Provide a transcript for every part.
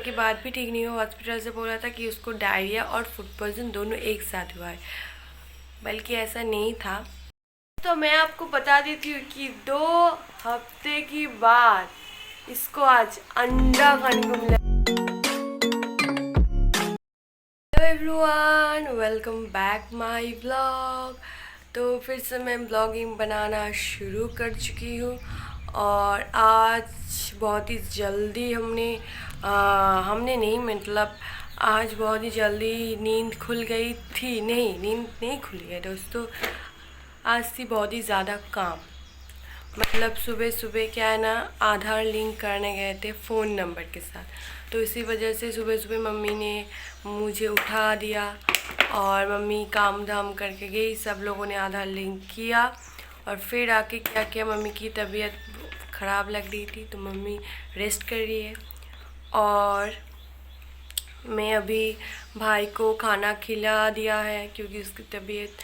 के बाद भी ठीक नहीं हुआ। हॉस्पिटल से बोला था कि उसको डायरिया और फूड पॉइजन दोनों एक साथ हुआ है, बल्कि ऐसा नहीं था। तो मैं आपको बता देती हूँ कि 2 हफ्ते की बाद इसको आज अंडा खाने को मिला। Hello everyone, welcome back my blog. तो फिर से मैं ब्लॉगिंग बनाना शुरू कर चुकी हूँ और आज बहुत ही जल्दी हमने नहीं, मतलब आज बहुत ही जल्दी नींद खुल गई थी। नहीं, नींद नहीं खुली है दोस्तों, आज थी बहुत ही ज़्यादा काम। मतलब सुबह सुबह क्या है ना, आधार लिंक करने गए थे फ़ोन नंबर के साथ, तो इसी वजह से सुबह सुबह मम्मी ने मुझे उठा दिया और मम्मी काम धाम करके गई। सब लोगों ने आधार लिंक किया और फिर आके क्या किया, मम्मी की तबीयत ख़राब लग रही थी तो मम्मी रेस्ट कर रही है और मैं अभी भाई को खाना खिला दिया है क्योंकि उसकी तबीयत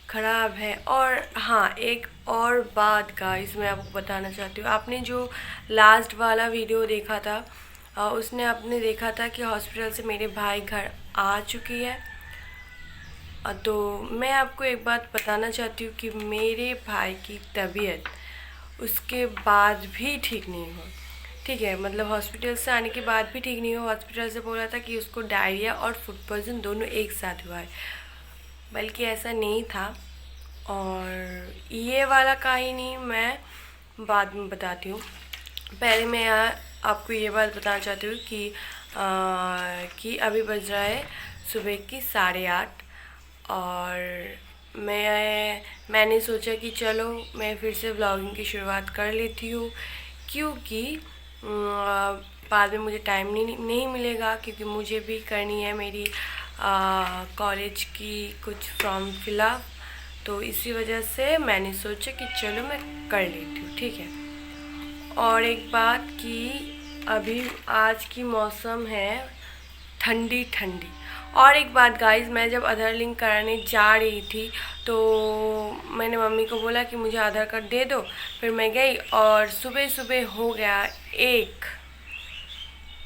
ख़राब है। और हाँ, एक और बात का इसमें आपको बताना चाहती हूँ। आपने जो लास्ट वाला वीडियो देखा था उसने आपने देखा था कि हॉस्पिटल से मेरे भाई घर आ चुकी है। तो मैं आपको एक बात बताना चाहती हूँ कि मेरे भाई की तबीयत उसके बाद भी ठीक नहीं हुआ। ठीक है, मतलब हॉस्पिटल से आने के बाद भी ठीक नहीं हुआ। हॉस्पिटल से बोला था कि उसको डायरिया और फूड पॉइजन दोनों एक साथ हुआ है, बल्कि ऐसा नहीं था। और ये वाला कहानी मैं बाद में बताती हूँ। पहले मैं आपको ये बात बताना चाहती हूँ कि अभी बज रहा है सुबह की 8:30 और मैंने सोचा कि चलो मैं फिर से व्लॉगिंग की शुरुआत कर लेती हूँ, क्योंकि बाद में मुझे टाइम नहीं मिलेगा, क्योंकि मुझे भी करनी है मेरी कॉलेज की कुछ फॉर्म फिलअप। तो इसी वजह से मैंने सोचा कि चलो मैं कर लेती हूँ, ठीक है। और एक बात कि अभी आज की मौसम है ठंडी ठंडी। और एक बात गाइस, मैं जब आधार लिंक कराने जा रही थी तो मैंने मम्मी को बोला कि मुझे आधार कार्ड दे दो। फिर मैं गई और सुबह सुबह हो गया एक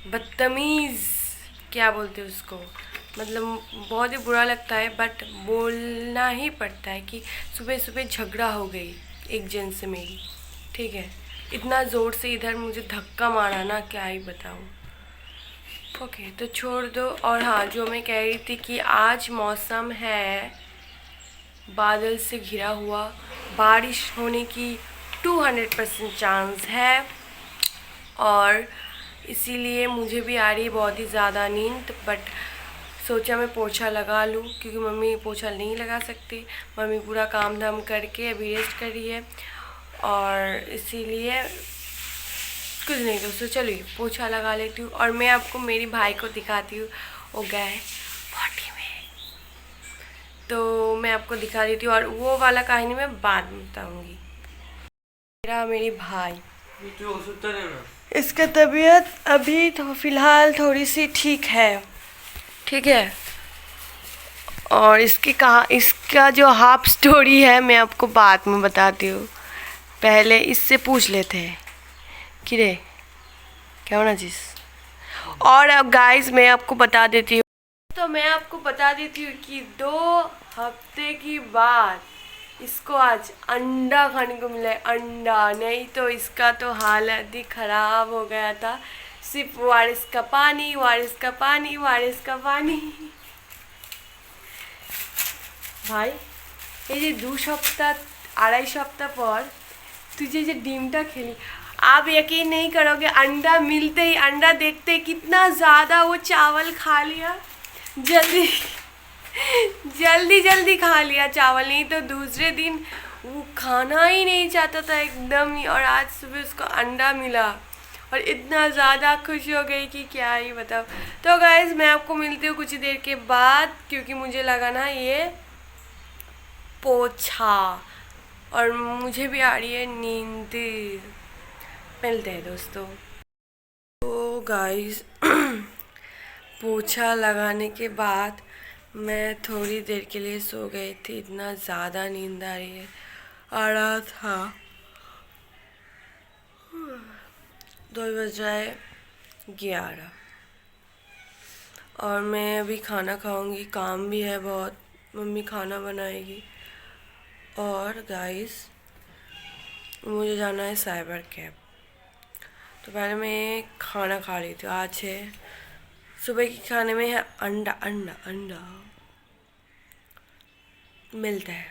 बदतमीज़, क्या बोलते हैं उसको, मतलब बहुत ही बुरा लगता है बट बोलना ही पड़ता है कि सुबह सुबह झगड़ा हो गई एक जन से मेरी, ठीक है। इतना ज़ोर से इधर मुझे धक्का मारा ना, क्या ही बताऊँ। ओके, तो छोड़ दो। और हाँ, जो मैं कह रही थी कि आज मौसम है बादल से घिरा हुआ, बारिश होने की 200% चांस है और इसीलिए मुझे भी आ रही है बहुत ही ज़्यादा नींद। बट सोचा मैं पोछा लगा लूँ, क्योंकि मम्मी पोछा नहीं लगा सकती। मम्मी पूरा काम धाम करके अभी रेस्ट कर रही है और इसीलिए कुछ नहीं दोस्तों, चलिए पोछा लगा लेती हूँ और मैं आपको मेरी भाई को दिखाती हूँ। वो गए पॉटी में, तो मैं आपको दिखा देती हूँ और वो वाला कहानी मैं बाद में बताऊँगी। मेरी भाई, इसका तबीयत अभी तो फ़िलहाल थोड़ी सी ठीक है, ठीक है। और इसका जो हाफ स्टोरी है मैं आपको बाद में बताती हूँ। पहले इससे पूछ लेते हैं कि रे क्या होना चीज़। और अब गाइस मैं आपको बता देती हूँ, तो मैं आपको बता देती हूँ कि 2 हफ्ते की बाद इसको आज अंडा खाने को मिला है। अंडा नहीं तो इसका तो हालत ही ख़राब हो गया था। सिर्फ वारिस का पानी, वारिस का पानी, वारिस का पानी। ভাই এই যে 2 সপ্তাহ 2.5 সপ্তাহ पर तुझे जो डिमटा खेली, आप यकीन नहीं करोगे, अंडा मिलते ही, अंडा देखते ही कितना ज़्यादा वो चावल खा लिया। जल्दी जल्दी जल्दी खा लिया चावल, नहीं तो दूसरे दिन वो खाना ही नहीं चाहता था एकदम ही। और आज सुबह उसको अंडा मिला और इतना ज़्यादा खुश हो गई कि क्या ही बताओ। तो गाइज़ मैं आपको मिलती हूँ कुछ देर के बाद, क्योंकि मुझे लगा ना ये पोछा और मुझे भी आ रही है नींद। मिलते हैं दोस्तों। तो गाइस पोछा लगाने के बाद मैं थोड़ी देर के लिए सो गई थी, इतना ज़्यादा नींद आ रहा था। 2 बज रहा है 11। और मैं अभी खाना खाऊंगी, काम भी है बहुत, मम्मी खाना बनाएगी। और गाइस मुझे जाना है साइबर कैब। तो पहले मैं खाना खा रही थी। आज है सुबह के खाने में है अंडा अंडा अंडा मिलता है।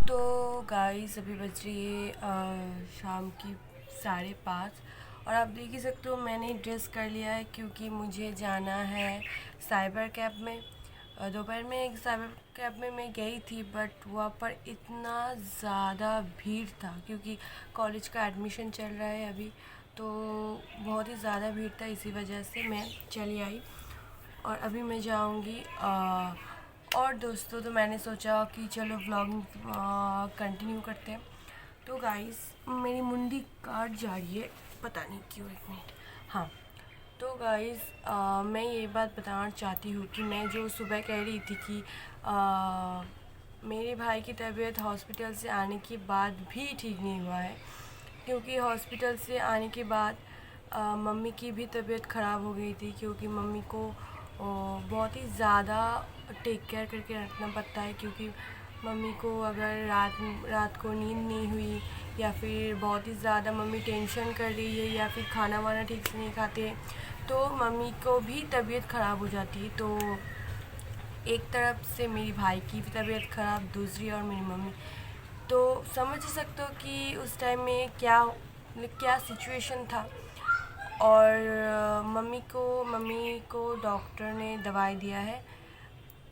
तो गाइस अभी बज रही है शाम की 5:30 और आप देख ही सकते हो मैंने ड्रेस कर लिया है क्योंकि मुझे जाना है साइबर कैब में। दोपहर में एक साइबर कैब में मैं गई थी बट वहाँ पर इतना ज़्यादा भीड़ था क्योंकि कॉलेज का एडमिशन चल रहा है अभी, तो बहुत ही ज़्यादा भीड़ था, इसी वजह से मैं चली आई। और अभी मैं जाऊंगी और दोस्तों, तो मैंने सोचा कि चलो व्लॉगिंग कंटिन्यू करते हैं। तो गाइस मेरी मुंडी काट जा रही है, पता नहीं क्यों, एक मिनट। हाँ, तो गाइस मैं ये बात बताना चाहती हूँ कि मैं जो सुबह कह रही थी कि मेरे भाई की तबीयत हॉस्पिटल से आने के बाद भी ठीक नहीं हुआ है, क्योंकि हॉस्पिटल से आने के बाद मम्मी की भी तबीयत ख़राब हो गई थी, क्योंकि मम्मी को बहुत ही ज़्यादा टेक केयर करके रखना पड़ता है, क्योंकि मम्मी को अगर रात को नींद नहीं हुई या फिर बहुत ही ज़्यादा मम्मी टेंशन कर रही है या फिर खाना वाना ठीक से नहीं खाते तो मम्मी को भी तबीयत ख़राब हो जाती है। तो एक तरफ से मेरी भाई की भी तबीयत ख़राब, दूसरी और मेरी मम्मी, तो समझ सकते हो कि उस टाइम में क्या सिचुएशन था। और मम्मी को डॉक्टर ने दवाई दिया है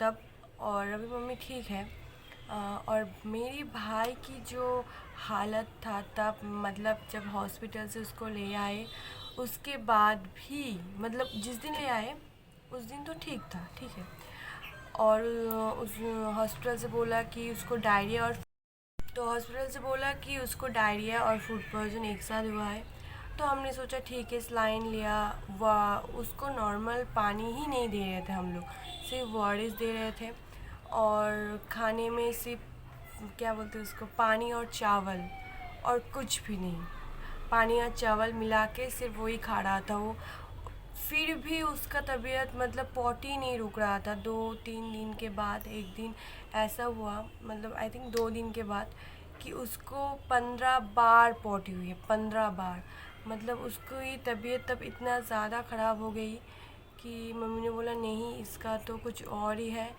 तब, और अभी मम्मी ठीक है। और मेरी भाई की जो हालत था तब, मतलब जब हॉस्पिटल से उसको ले आए उसके बाद भी, मतलब जिस दिन ले आए उस दिन तो ठीक था, ठीक है। और उस हॉस्पिटल से बोला कि उसको डायरिया और तो हॉस्पिटल से बोला कि उसको डायरिया और फूड पॉइजन एक साथ हुआ है। तो हमने सोचा ठीक है, सलाइन लिया। उसको नॉर्मल पानी ही नहीं दे रहे थे हम लोग, सिर्फ वारिस दे रहे थे। और खाने में सिर्फ क्या बोलते हैं उसको, पानी और चावल, और कुछ भी नहीं। पानी और चावल मिला के सिर्फ वही खा रहा था वो। फिर भी उसका तबीयत, मतलब पॉटी नहीं रुक रहा था। 2-3 दिन के बाद एक दिन ऐसा हुआ, मतलब आई थिंक 2 दिन के बाद, कि उसको 15 बार पॉटी हुई है, 15 बार। मतलब उसको ये तबीयत तब इतना ज़्यादा ख़राब हो गई कि मम्मी ने बोला नहीं, इसका तो कुछ और ही है,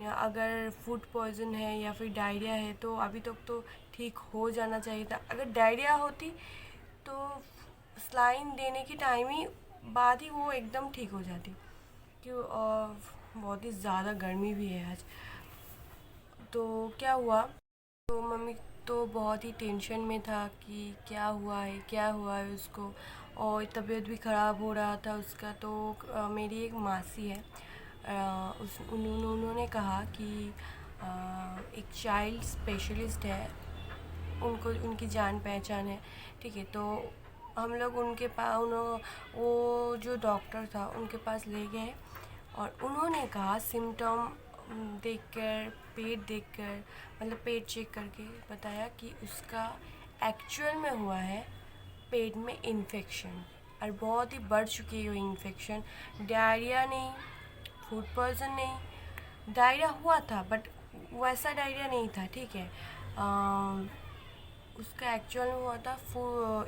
या अगर फूड पॉइज़न है या फिर डायरिया है तो अभी तक तो ठीक हो जाना चाहिए था। अगर डायरिया होती तो सलाइन देने की टाइम ही बाद ही वो एकदम ठीक हो जाती। क्यों, और बहुत ही ज़्यादा गर्मी भी है आज। तो क्या हुआ, तो मम्मी तो बहुत ही टेंशन में था कि क्या हुआ है उसको, और तबीयत भी ख़राब हो रहा था उसका। तो मेरी एक मासी है, उन्होंने कहा कि एक चाइल्ड स्पेशलिस्ट है, उनको उनकी जान पहचान है, ठीक है। तो हम लोग उनके पास, वो जो डॉक्टर था उनके पास ले गए, और उन्होंने कहा सिम्टम देखकर, पेट देखकर, मतलब पेट चेक करके बताया कि उसका एक्चुअल में हुआ है पेट में इन्फेक्शन, और बहुत ही बढ़ चुकी है वो इन्फेक्शन। डायरिया नहीं, फूड पॉइजन नहीं, डायरिया हुआ था बट वैसा डायरिया नहीं था, ठीक है। उसका एक्चुअल में हुआ था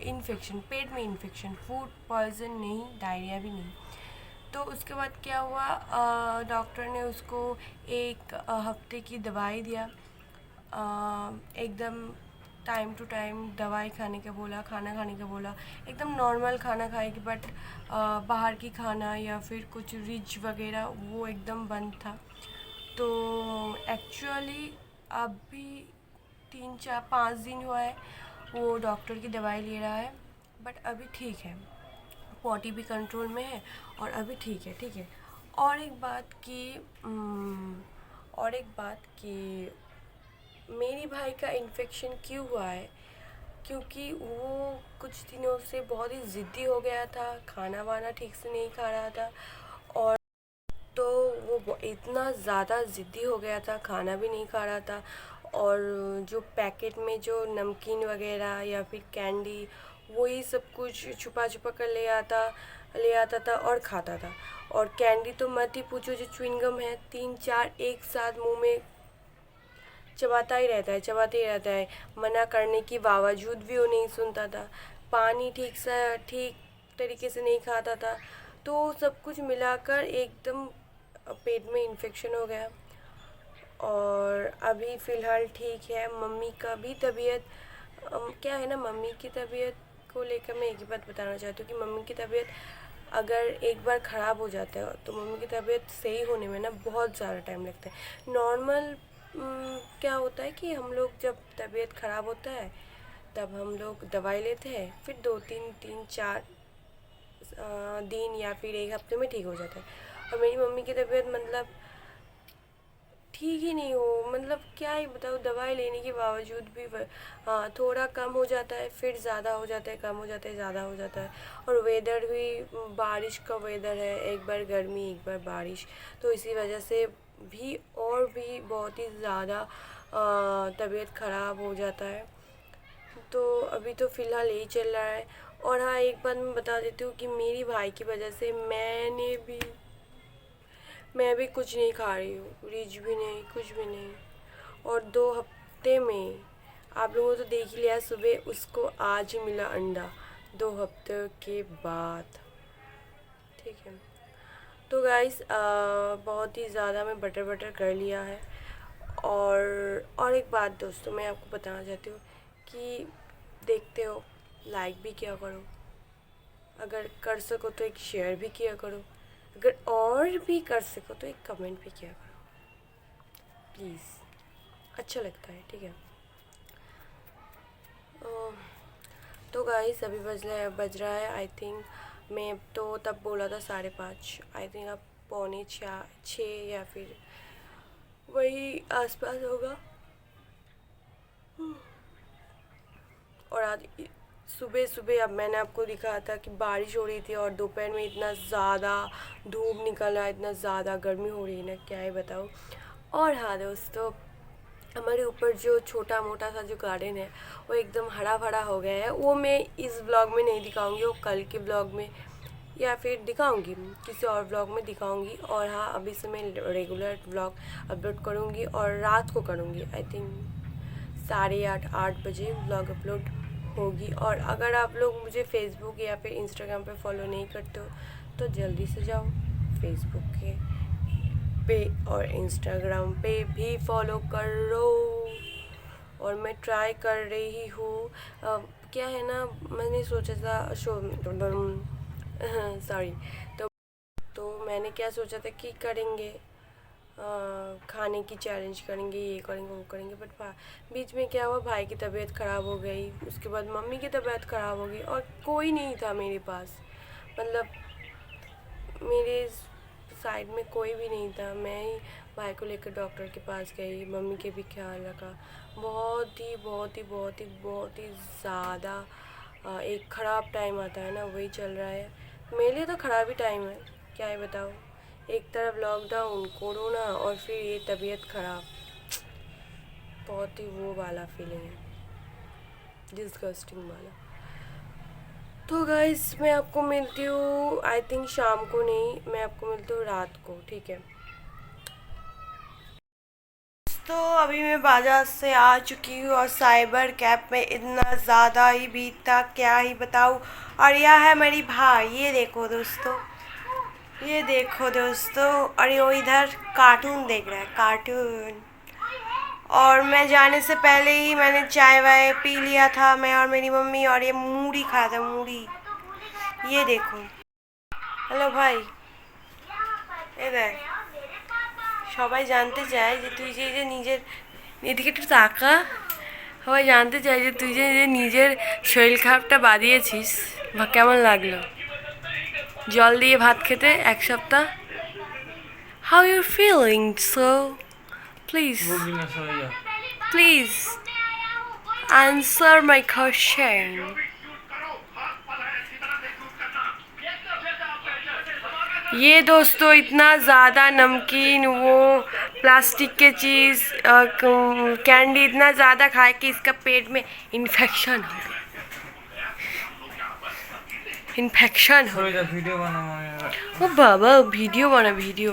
इन्फेक्शन, पेट में इन्फेक्शन, फूड पॉइजन नहीं, डायरिया भी नहीं। तो उसके बाद क्या हुआ, डॉक्टर ने उसको एक हफ्ते की दवाई दिया, एकदम टाइम टू टाइम दवाई खाने का बोला, खाना खाने का बोला, एकदम नॉर्मल खाना खाएगी, बट बाहर की खाना या फिर कुछ रिच वगैरह वो एकदम बंद था। तो एक्चुअली अभी 3-4-5 दिन हुआ है वो डॉक्टर की दवाई ले रहा है, बट अभी ठीक है, पॉटी भी कंट्रोल में है और अभी ठीक है, ठीक है। और एक बात कि मेरी भाई का इन्फेक्शन क्यों हुआ है, क्योंकि वो कुछ दिनों से बहुत ही ज़िद्दी हो गया था, खाना वाना ठीक से नहीं खा रहा था। और तो वो इतना ज़्यादा ज़िद्दी हो गया था, खाना भी नहीं खा रहा था, और जो पैकेट में जो नमकीन वगैरह या फिर कैंडी, वही सब कुछ छुपा छुपा कर ले आता था और खाता था। और कैंडी तो मत ही पूछो, जो च्युइंगम है 3-4 एक साथ मुंह में चबाता ही रहता है, चबाते ही रहता है। मना करने के बावजूद भी वो नहीं सुनता था। पानी ठीक तरीके से नहीं खाता था। तो सब कुछ मिलाकर एकदम पेट में इन्फेक्शन हो गया। और अभी फ़िलहाल ठीक है। मम्मी का भी तबीयत क्या है ना, मम्मी की तबीयत को लेकर मैं एक ही बात बताना चाहती हूँ कि मम्मी की तबीयत अगर एक बार ख़राब हो जाता है तो मम्मी की तबीयत सही होने में ना बहुत ज़्यादा टाइम लगता है। नॉर्मल क्या होता है कि हम लोग जब तबीयत ख़राब होता है तब हम लोग दवाई लेते हैं, फिर 2-3-4 दिन या फिर एक हफ्ते में ठीक हो जाता है। और मेरी मम्मी की तबीयत मतलब ठीक ही नहीं हो, मतलब क्या ही बताऊँ, दवाई लेने के बावजूद भी हाँ थोड़ा कम हो जाता है, फिर ज़्यादा हो जाता है, कम हो जाता है, ज़्यादा हो जाता है। और वेदर भी बारिश का वेदर है, एक बार गर्मी एक बार बारिश, तो इसी वजह से भी और भी बहुत ही ज़्यादा तबीयत ख़राब हो जाता है। तो अभी तो फ़िलहाल यही चल रहा है। और हाँ, एक बात मैं बता देती हूँ कि मेरी भाई की वजह से मैं भी कुछ नहीं खा रही हूँ, रिच भी नहीं, कुछ भी नहीं। और 2 हफ्ते में आप लोगों को तो देख ही लिया, सुबह उसको आज ही मिला अंडा 2 हफ्ते के बाद। ठीक है, तो गाइस बहुत ही ज़्यादा मैं बटर कर लिया है। और एक बात दोस्तों मैं आपको बताना चाहती हूँ कि देखते हो लाइक भी किया करो, अगर कर सको तो एक शेयर भी किया करो, अगर और भी कर सको तो एक कमेंट भी किया करो प्लीज़, अच्छा लगता है। ठीक है, तो गाइस अभी बज रहा है आई थिंक, मैं तो तब बोला था 5:30, आई थिंक अब 5:45 या फिर वही आसपास होगा। और आज सुबह सुबह अब मैंने आपको दिखाया था कि बारिश हो रही थी और दोपहर में इतना ज़्यादा धूप निकल रहा है, इतना ज़्यादा गर्मी हो रही है ना, क्या ही बताऊँ। और हाँ दोस्तों, हमारे ऊपर जो छोटा मोटा सा जो गार्डन है वो एकदम हरा भरा हो गया है। वो मैं इस ब्लॉग में नहीं दिखाऊंगी, वो कल के ब्लॉग में या फिर दिखाऊंगी, किसी और ब्लॉग में दिखाऊंगी। और हाँ, अभी से मैं रेगुलर ब्लॉग अपलोड करूंगी और रात को करूंगी, आई थिंक 8:30 बजे ब्लॉग अपलोड होगी। और अगर आप लोग मुझे फेसबुक या फिर इंस्टाग्राम पे फॉलो नहीं करते हो तो जल्दी से जाओ फेसबुक पे और इंस्टाग्राम पे भी फॉलो करो। और मैं ट्राई कर रही हूँ, क्या है ना, मैंने सोचा था सॉरी, तो मैंने क्या सोचा था कि करेंगे खाने की चैलेंज करेंगे, ये करेंगे वो करेंगे, बट बीच में क्या हुआ, भाई की तबीयत ख़राब हो गई, उसके बाद मम्मी की तबीयत ख़राब हो गई और कोई नहीं था मेरे पास, मतलब मेरे साइड में कोई भी नहीं था। मैं ही भाई को लेकर डॉक्टर के पास गई, मम्मी के भी ख्याल रखा। बहुत ही ज़्यादा एक ख़राब टाइम आता है ना, वही चल रहा है मेरे लिए, तो ख़राब ही टाइम है, क्या ही बताऊँ। एक तरफ लॉकडाउन, कोरोना और फिर ये तबीयत ख़राब, बहुत ही वो वाला फीलिंग है, डिस्गस्टिंग वाला। तो गाइस मैं आपको मिलती हूँ आई थिंक शाम को, नहीं मैं आपको मिलती हूँ रात को, ठीक है। तो अभी मैं बाजार से आ चुकी हूँ और साइबर कैफ में इतना ज़्यादा ही भीड़ था, क्या ही बताऊँ। और यह है मेरी भाई, ये देखो दोस्तों, ये देखो दोस्तों, और ये इधर कार्टून देख रहा है, कार्टून। और मैं जाने से पहले ही मैंने चाय वाय पी लिया था, मैं और मेरी मम्मी, और ये मूढ़ी खाया था, मूढ़ी, ये देखो। हेलो भाई, इधर সবাই জানতে চায় যে তুই যে নিজের এদিকে একটু তাকা, সবাই জানতে চায় যে তুই যে নিজের শরীর খারাপটা বাদিয়েছিস বা কেমন লাগলো জল দিয়ে ভাত খেতে 1 সপ্তাহ। How you feeling so please please answer my question। ये दोस्तों इतना ज़्यादा नमकीन, वो प्लास्टिक के चीज़ कैंडी इतना ज़्यादा खाए कि इसका पेट में इन्फेक्शन हो गया। इन्फेक्शन हो। वीडियो बना ओ बाबा वीडियो बना वीडियो।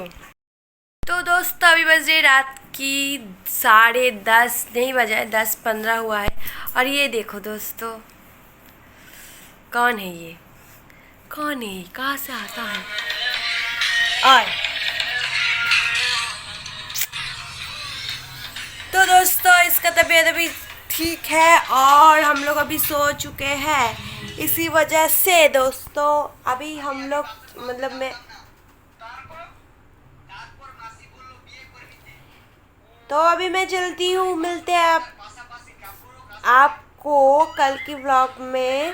तो दोस्तों अभी बजे रात की 10:30 नहीं बजा है, 10:15 हुआ है। और ये देखो दोस्तों, कौन है ये, कौन है, कहाँ से आता है। और तो दोस्तों इसका तबीयत अभी ठीक है और हम लोग अभी सो चुके हैं। इसी वजह से दोस्तों अभी हम लोग मतलब मैं तो अभी मैं चलती हूँ, मिलते हैं आपको कल की व्लॉग में।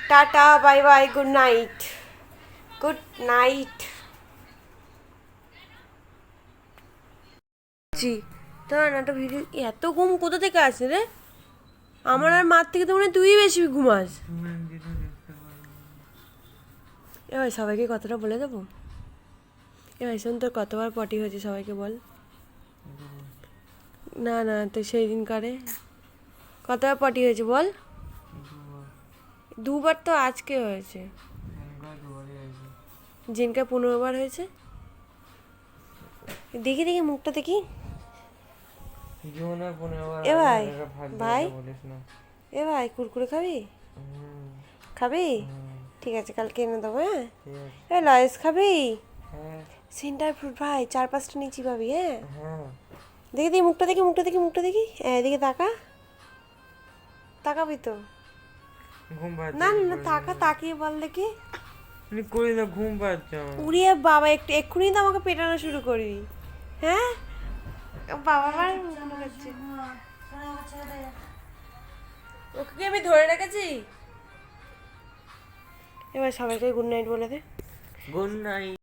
टाटा bye bye, good night, good night ji. তো একটা ভিডিও, এত ঘুম কোথা থেকে আসে রে? আমার আর মার থেকে তো মনে হয় তুই বেশি ঘুমাস। এ ভাই সবাইকে কথাটা বলে দেবো। এ ভাই শোন, তোর কতবার পটি হয়েছে সবাইকে বল। না না, তো সেই দিন করে কতবার পটি হয়েছে বল। দুবার তো আজকে হয়েছে, জিনকা 15বার হয়েছে। দেখি দেখি মুখটা দেখি। এ ভাই ভাই, এ ভাই কুরকুরে খাবি? খাবি? ঠিক আছে, কালকে এনে দেবো। হ্যাঁ এ লয়েস খাবি? সেন্টার ফ্রুট ভাই 4-5টা নিচি পাবি। হ্যাঁ দেখি দেখি মুখটা দেখি, মুখটা দেখি, মুখটা দেখি। এদিকে তাকা, তাকাবি তো? না না তাকা, তাকিয়ে বল দেখি। করি না, ঘুম পাচ্ছে। উড়িয়ে বাবা, একটু এক্ষুনি তো আমাকে পেটানো শুরু করবি। হ্যাঁ বাবা, আমার ওকে কি আমি ধরে রেখেছি? এবার সবাইকে গুড নাইট বলে দে। Good night.